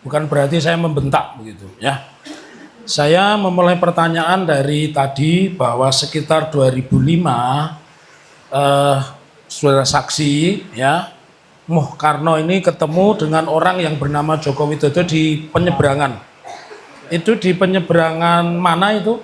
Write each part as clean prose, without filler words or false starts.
bukan berarti saya membentak begitu ya. Saya memulai pertanyaan dari tadi bahwa sekitar 2005 saudara saksi ya, Muh Karno ini ketemu dengan orang yang bernama Joko Widodo di penyeberangan. Itu di penyeberangan mana itu?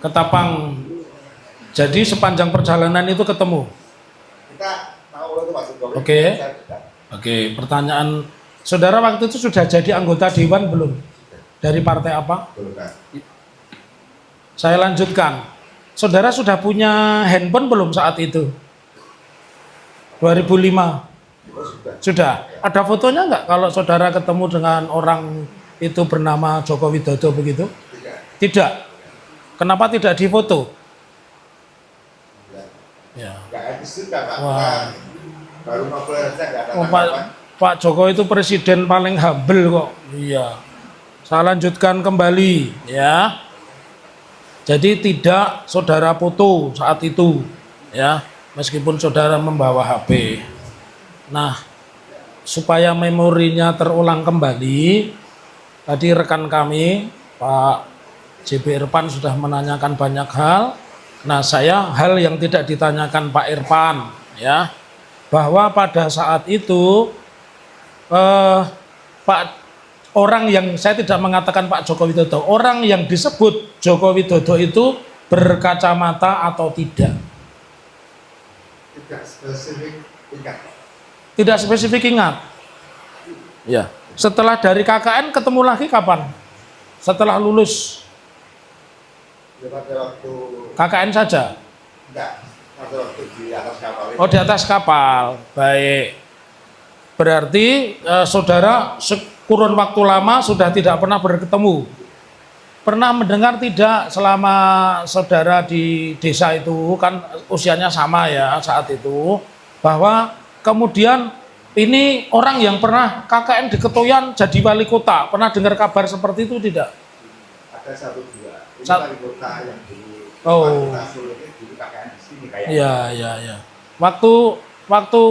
Ketapang. Jadi sepanjang perjalanan itu ketemu. Kita tahu itu Pak Jokowi. Oke, pertanyaan saudara waktu itu sudah jadi anggota dewan belum? Dari partai apa? Belum. Saya lanjutkan. Saudara sudah punya handphone belum saat itu? 2005. Sudah. Ada fotonya nggak kalau saudara ketemu dengan orang itu bernama Joko Widodo begitu? Tidak. Kenapa tidak difoto? Ya. Nggak etis juga Pak. Wah. Baru ngobrol aja nggak ada tanggapan. Pak Jokowi itu presiden paling humble kok. Iya. Saya lanjutkan kembali ya. Jadi tidak saudara foto saat itu ya, meskipun saudara membawa HP. Nah, supaya memorinya terulang kembali, tadi rekan kami Pak JB Irfan sudah menanyakan banyak hal. Nah, saya hal yang tidak ditanyakan Pak Irfan ya, bahwa pada saat itu Pak orang yang, saya tidak mengatakan Pak Joko Widodo, orang yang disebut Joko Widodo itu berkacamata atau tidak? Tidak spesifik ingat. Tidak spesifik ingat. Ya. Setelah dari KKN ketemu lagi kapan? Setelah lulus Pada waktu KKN saja? enggak, pada waktu di atas kapal. Oh, di atas kapal. Baik. Berarti saudara kurun waktu lama sudah tidak pernah bertemu. Pernah mendengar tidak selama saudara di desa itu, kan usianya sama ya saat itu, bahwa kemudian ini orang yang pernah KKN di Ketoyan jadi wali kota, pernah dengar kabar seperti itu tidak? Ada satu dua. Ini wali kota yang dulu. Oh. Dulu KKN di sini kayak. Iya. Waktu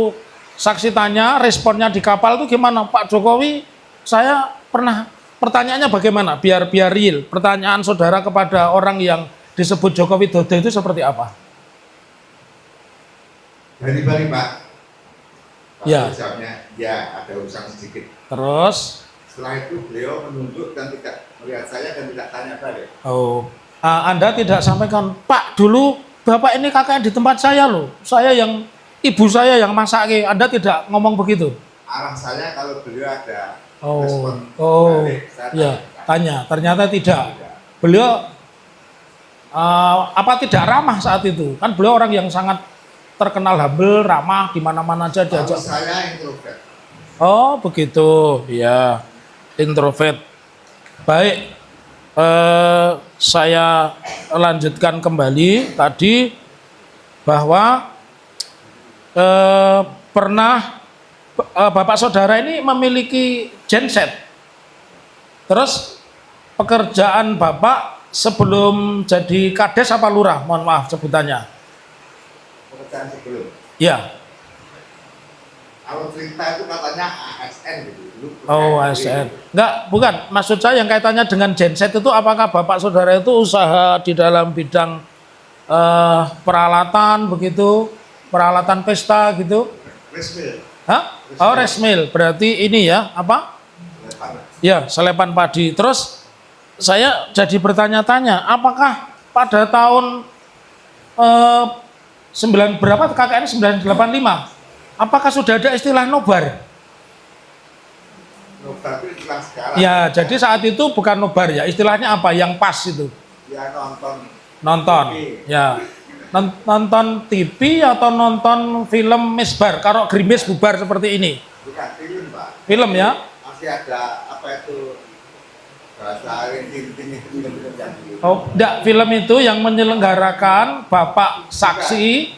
saksi tanya responnya di kapal itu gimana? Pak Jokowi, saya pernah, pertanyaannya bagaimana? Biar real. Pertanyaan saudara kepada orang yang disebut Joko Widodo itu seperti apa? Dari Bali Pak. Ya. Jawabnya, ya ada urusan sedikit. Terus? Setelah itu beliau menunduk dan tidak melihat saya dan tidak tanya balik. Oh, Anda tidak sampaikan, Pak dulu Bapak ini KKN di tempat saya loh. Saya yang, ibu saya yang masak. Anda tidak ngomong begitu? Arah saya kalau beliau ada Oh, balik, ya, tanya. Ternyata tidak. Beliau apa tidak ramah saat itu? Kan beliau orang yang sangat terkenal humble, ramah, di mana-mana aja diajak. Saya introvert. Oh, begitu. Ya, introvert. Baik. Saya lanjutkan kembali tadi bahwa pernah Bapak saudara ini memiliki genset. Terus pekerjaan Bapak sebelum jadi kades apa lurah? Mohon maaf sebutannya. Pekerjaan sebelum. Ya. Kalau cerita itu katanya ASN gitu. Oh, ASN. Enggak, bukan. Maksud saya yang kaitannya dengan genset itu, apakah Bapak saudara itu usaha di dalam bidang peralatan begitu? Peralatan pesta gitu? Resmil. Hah? Oh, resmil. Berarti ini ya, apa? Ya, selepan padi. Terus saya jadi bertanya-tanya, apakah pada tahun 9 berapa KKN 985? Apakah sudah ada istilah nobar? Nobar itu istilah sekarang. Ya, jadi saat itu bukan nobar ya. Istilahnya apa yang pas itu? Ya Nonton. Ya. Nonton TV atau nonton film misbar, kalau gerimis bubar seperti ini? Bukan film Pak. Film ya? Masih ada apa itu bahasa rinting film yang gitu. Oh, enggak, film itu yang menyelenggarakan Bapak saksi.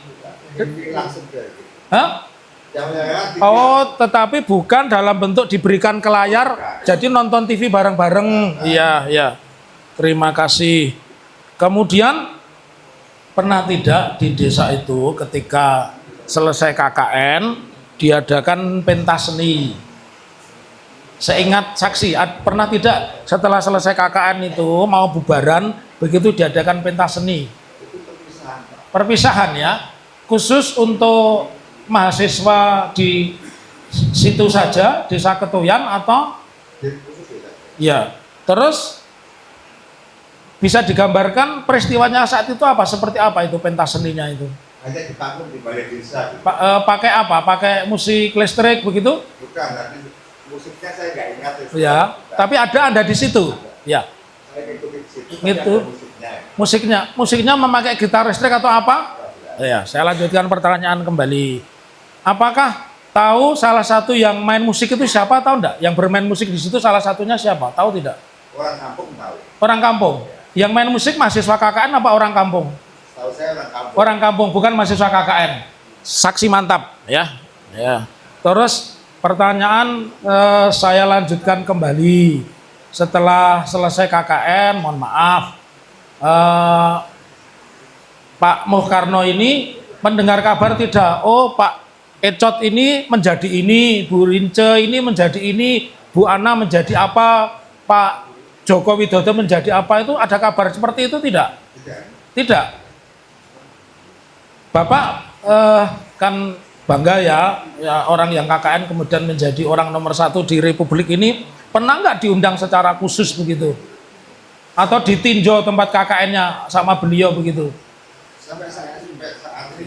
Langsung dari. Hah? Yang Oh, tetapi bukan dalam bentuk diberikan ke layar, jadi nonton TV bareng-bareng. Iya. Terima kasih. Kemudian pernah tidak di desa itu ketika selesai KKN diadakan pentas seni? Seingat saksi, pernah tidak setelah selesai KKN itu mau bubaran, begitu diadakan pentas seni? Itu perpisahan Pak. Perpisahan ya, khusus untuk mahasiswa di situ saja, Desa Ketuyan atau? Jadi khusus beda. Ya, terus bisa digambarkan peristiwanya saat itu apa? Seperti apa itu pentas seninya itu? Hanya di panggung di balai desa gitu. Pakai apa? Pakai musik listrik begitu? Bukan, nanti musiknya saya nggak ingat. Ya, tapi ada Anda di situ. Ya, Saya ngikutin di situ. Gitu. Ada musiknya. musiknya memakai gitar listrik atau apa? Ya, saya lanjutkan pertanyaan kembali. Apakah tahu salah satu yang main musik itu siapa, tahu enggak? Yang bermain musik di situ salah satunya siapa? Tahu tidak? Orang kampung tahu. Orang kampung. Yang main musik mahasiswa KKN apa orang kampung? Tahu saya orang kampung. Orang kampung, bukan mahasiswa KKN. Saksi mantap, ya. Ya. Terus pertanyaan saya lanjutkan kembali. Setelah selesai KKN, mohon maaf, Pak Muhkarno ini mendengar kabar tidak? Oh, Pak Ecot ini menjadi ini, Bu Rince ini menjadi ini, Bu Ana menjadi apa, Pak Joko Widodo menjadi apa, itu ada kabar seperti itu tidak? Tidak. Tidak. Bapak kan bangga ya, orang yang KKN kemudian menjadi orang nomor 1 di Republik ini, pernah nggak diundang secara khusus begitu? Atau ditinjau tempat KKN-nya sama beliau begitu? Sampai saat ini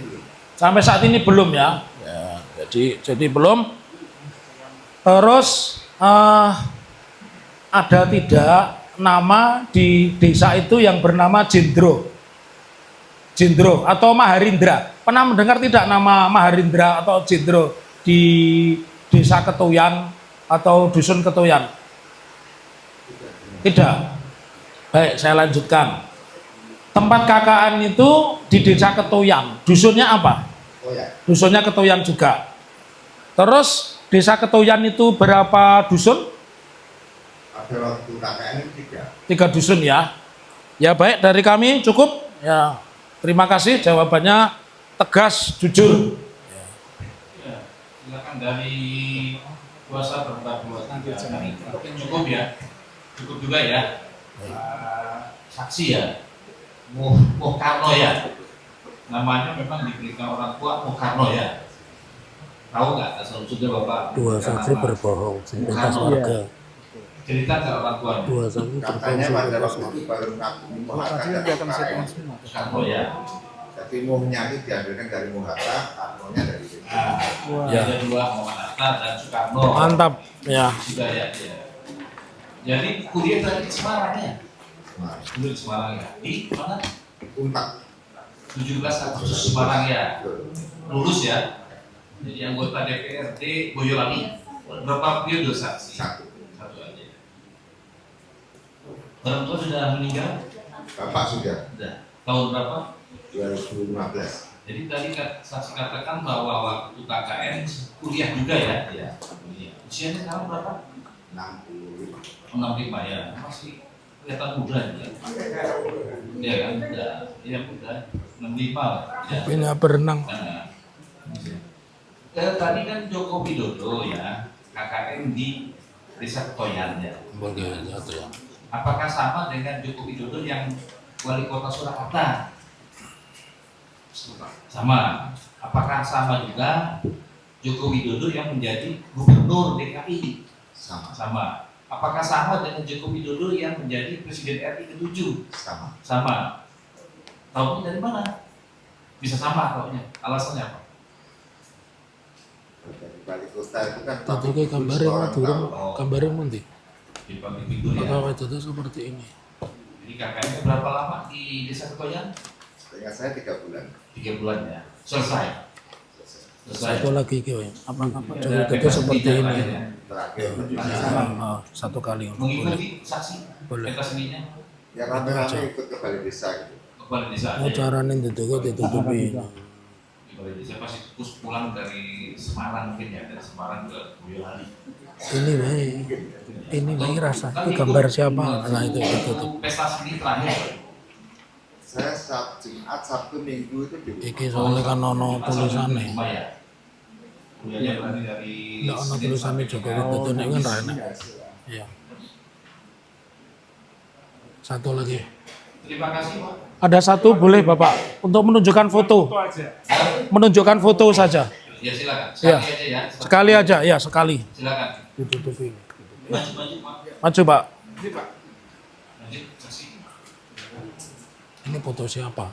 belum. Sampai saat ini belum ya. Jadi belum. Terus ada tidak nama di desa itu yang bernama Jendro atau Maharindra? Pernah mendengar tidak nama Maharindra atau Jendro di Desa Ketuyan atau Dusun Ketuyan? Tidak. Baik, saya lanjutkan. Tempat KKN itu di Desa Ketuyan. Dusunnya apa? Oh ya. Dusunnya Ketuyan juga. Terus Desa Ketuyan itu berapa dusun? Ada waktu KKN itu 3 dusun ya. Ya baik, dari kami cukup. Ya, terima kasih jawabannya tegas, jujur. Ya, silakan dari kuasa berbuat cukup ya, cukup juga ya. Saksi ya, Muhkarno ya. Namanya memang diberikan orang tua Muhkarno ya. Tahu nggak asal usulnya Bapak? Dua saksi berbohong lintas Muhkarno. warga. Cerita ke orang tuanya. Dua saksi katanya berbohong pada lintas waktu warga. itu baru ngaku Muhatta Saksinya dan kelihatan KKN. Muhkarno ya. Jadi muhnya itu diambilkan dari Muhatta, Karnonya dari situ. Nah, Ya. ada 2 Muhammad Hatta dan Soekarno. Mantap ya. Sudah ya. Jadi kuliah tadi di Semarang ya. Nah, Dulu di Semarang ya. Di mana? Untak. 17 Agustus Semarang ya. Betul. Lulus ya. Jadi anggota DPRD Boyolali. Berapa periode saksi? Satu. Satu aja. Orang tua sudah meninggal? Bapak sudah Sudah. Tahun berapa? 2015. Jadi tadi saksi katakan bahwa waktu KKN kuliah juga ya. Iya. Usianya sekarang berapa? 65. 65 ya. Masih kelihatan muda ya. Iya kan? Muda. Iya muda. 65 lah. Ya. Tapi nggak berenang. Nah, tadi kan Joko Widodo ya KKN di Desa Ketuyan ya. Sebagai satu ya. Apakah sama dengan Joko Widodo yang wali kota Surakarta? Sama. Apakah sama juga Joko Widodo yang menjadi gubernur DKI? Sama. Sama. Apakah sama dengan Joko Widodo yang menjadi Presiden RI ke-7? Sama. Sama. Tahunya dari mana? Bisa sama tahunya. Alasannya apa? Dari wali kota itu kan Tadi kayak gambarnya orang turun, tahu. gambarnya nanti. Di pabrik itu ya. Atau itu seperti ini. Jadi KKN berapa lama di Desa Ketuyan? Seingat saya 3 bulan. 3 bulan ya. Selesai. Satu lagi kayak apa Ada jadi itu bebas seperti tidak ini. lainnya. Terakhir. Oh, satu kali. Boleh. Mengikuti saksi Boleh. pentas seninya Ya rame-rame ikut ke balai desa gitu. kepala desa Mau aja ya. caranya ditutup ditutupi. Di balai desa pasti terus pulang dari Semarang mungkin ya, dari Semarang ke Boyolali. Ini baik. Ini baik rasa. Ini gambar siapa? Nah itu ditutup. Pesta seni terakhir. Saya Jumat, Sabtu, Minggu itu di Iki soalnya kan ono tulisannya. Ya. Buyanya berarti dari Nggak ono Senin tulisannya sampai Jokowi Jumat. Widodo nek kan ra enak. Iya. Satu lagi. Terima kasih Pak. Ada satu boleh Bapak untuk menunjukkan foto. Menunjukkan foto saja. Ya silakan. Ya. Sekali aja ya. Sekali aja, ya sekali. Silakan. Ditutupi. Maju Pak. Maju Pak. Lanjut. Kasih. Ini foto siapa?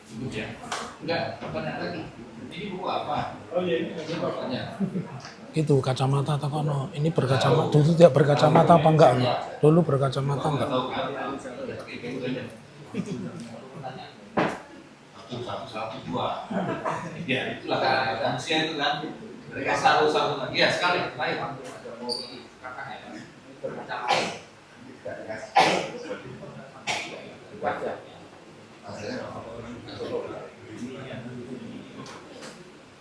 Cukup ya. Enggak. Pertanyaan lagi. Ini buku apa? Oh iya ini bapaknya. Itu kacamata atau kono? Ini berkacamata. Dulu tidak berkacamata apa enggak? Dulu berkacamata enggak? Tahu kan? Itu aja. Satu, dua. Ya, itulah kan usia itu kan. Mereka satu lagi. Ya, sekali. Baik. Kakak ya. Hasilnya